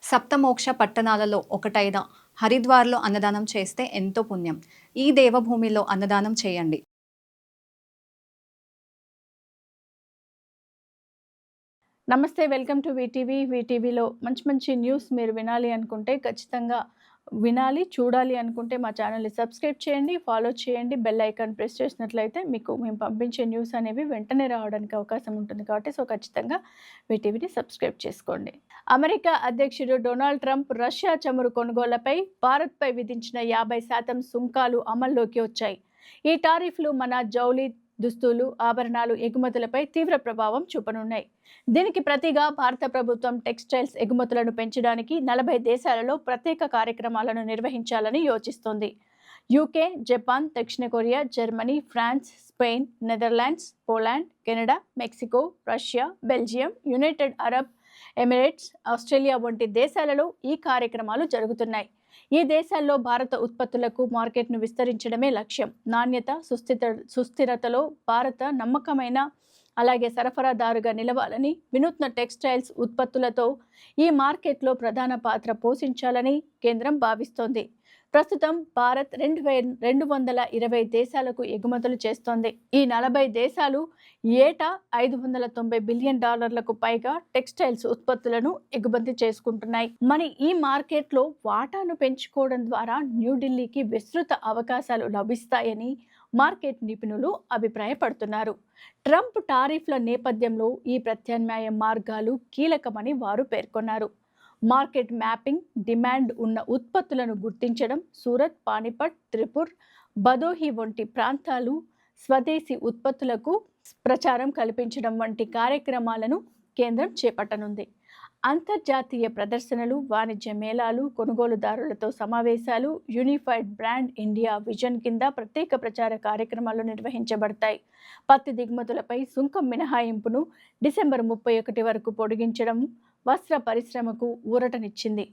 సప్తమోక్ష పట్టణాలలో ఒకటైన హరిద్వార్లో అన్నదానం చేస్తే ఎంతో పుణ్యం. ఈ దేవభూమిలో అన్నదానం చేయండి. నమస్తే, వెల్కమ్ టు వీటీవీ. వీటీవీలో మంచి మంచి న్యూస్ మీరు వినాలి అనుకుంటే ఖచ్చితంగా వినాలి, చూడాలి అనుకుంటే మా ఛానల్ని సబ్స్క్రైబ్ చేయండి, ఫాలో చేయండి. బెల్ ఐకాన్ ప్రెస్ చేసినట్లయితే మీకు మేము పంపించే న్యూస్ అనేవి వెంటనే రావడానికి అవకాశం ఉంటుంది కాబట్టి ఖచ్చితంగా వీటీవీని సబ్స్క్రైబ్ చేసుకోండి. అమెరికా అధ్యక్షుడు డొనాల్డ్ ట్రంప్ రష్యా చమురు కొనుగోళ్లపై భారత్పై విధించిన 50% సుంకాలు అమల్లోకి వచ్చాయి. ఈ టారిఫ్లు మన జౌళి, దుస్తులు, ఆభరణాలు ఎగుమతులపై తీవ్ర ప్రభావం చూపనున్నాయి. దీనికి ప్రతిగా భారత ప్రభుత్వం టెక్స్టైల్స్ ఎగుమతులను పెంచడానికి 40 దేశాలలో ప్రత్యేక కార్యక్రమాలను నిర్వహించాలని యోచిస్తోంది. యూకే, జపాన్, దక్షిణ Korea, Germany, France, Spain, Netherlands, Poland, Canada, Mexico, Russia, Belgium, United Arab Emirates, Australia వంటి దేశాలలో ఈ కార్యక్రమాలు జరుగుతున్నాయి. ఈ దేశాల్లో భారత ఉత్పత్తులకు మార్కెట్ను విస్తరించడమే లక్ష్యం. నాణ్యత, సుస్థిరతలో భారత నమ్మకమైన అలాగే సరఫరాదారుగా నిలవాలని, వినూత్న టెక్స్టైల్స్ ఉత్పత్తులతో ఈ మార్కెట్లో ప్రధాన పాత్ర పోషించాలని కేంద్రం భావిస్తోంది. ప్రస్తుతం భారత్ 220 దేశాలకు ఎగుమతులు చేస్తోంది. ఈ 40 దేశాలు ఏటా $590 బిలియన్ పైగా టెక్స్టైల్స్ ఉత్పత్తులను ఎగుమతి చేసుకుంటున్నాయి. మరి ఈ మార్కెట్లో వాటాను పెంచుకోవడం ద్వారా న్యూఢిల్లీకి విస్తృత అవకాశాలు లభిస్తాయని మార్కెట్ నిపుణులు అభిప్రాయపడుతున్నారు. ట్రంప్ టారిఫ్ల నేపథ్యంలో ఈ ప్రత్యామ్నాయ మార్గాలు కీలకమని వారు పేర్కొన్నారు. మార్కెట్ మ్యాపింగ్, డిమాండ్ ఉన్న ఉత్పత్తులను గుర్తించడం, సూరత్, పానిపట్, త్రిపుర్, భదోహి వంటి ప్రాంతాలు స్వదేశీ ఉత్పత్తులకు ప్రచారం కల్పించడం వంటి కార్యక్రమాలను కేంద్రం చేపట్టనుంది. అంతర్జాతీయ ప్రదర్శనలు, వాణిజ్య మేళాలు, కొనుగోలుదారులతో సమావేశాలు, యూనిఫైడ్ బ్రాండ్ ఇండియా విజన్ కింద ప్రత్యేక ప్రచార కార్యక్రమాలు నిర్వహించబడతాయి. పత్తి దిగుమతులపై సుంకం మినహాయింపును డిసెంబర్ 31 వరకు పొడిగించడం వస్త్ర పరిశ్రమకు ఊరటనిచ్చింది.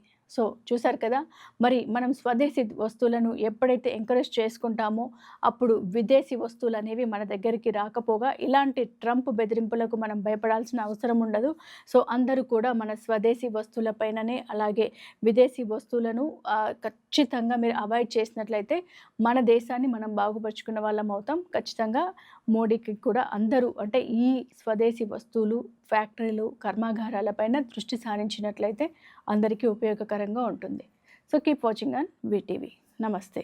చూశారు కదా, మరి మనం స్వదేశీ వస్తువులను ఎప్పుడైతే ఎంకరేజ్ చేసుకుంటామో అప్పుడు విదేశీ వస్తువులు అనేవి మన దగ్గరికి రాకపోగా ఇలాంటి ట్రంప్ బెదిరింపులకు మనం భయపడాల్సిన అవసరం ఉండదు. అందరూ కూడా మన స్వదేశీ వస్తువులపైననే అలాగే విదేశీ వస్తువులను ఖచ్చితంగా మీరు అవాయిడ్ చేసినట్లయితే మన దేశాన్ని మనం బాగుపరుచుకున్న వాళ్ళం అవుతాం. ఖచ్చితంగా మోడీకి కూడా అందరూ అంటే ఈ స్వదేశీ వస్తువులు, ఫ్యాక్టరీలు, కర్మాగారాలపైన దృష్టి సారించినట్లయితే అందరికీ ఉపయోగకరంగా ఉంటుంది. Keep watching on VTV. నమస్తే.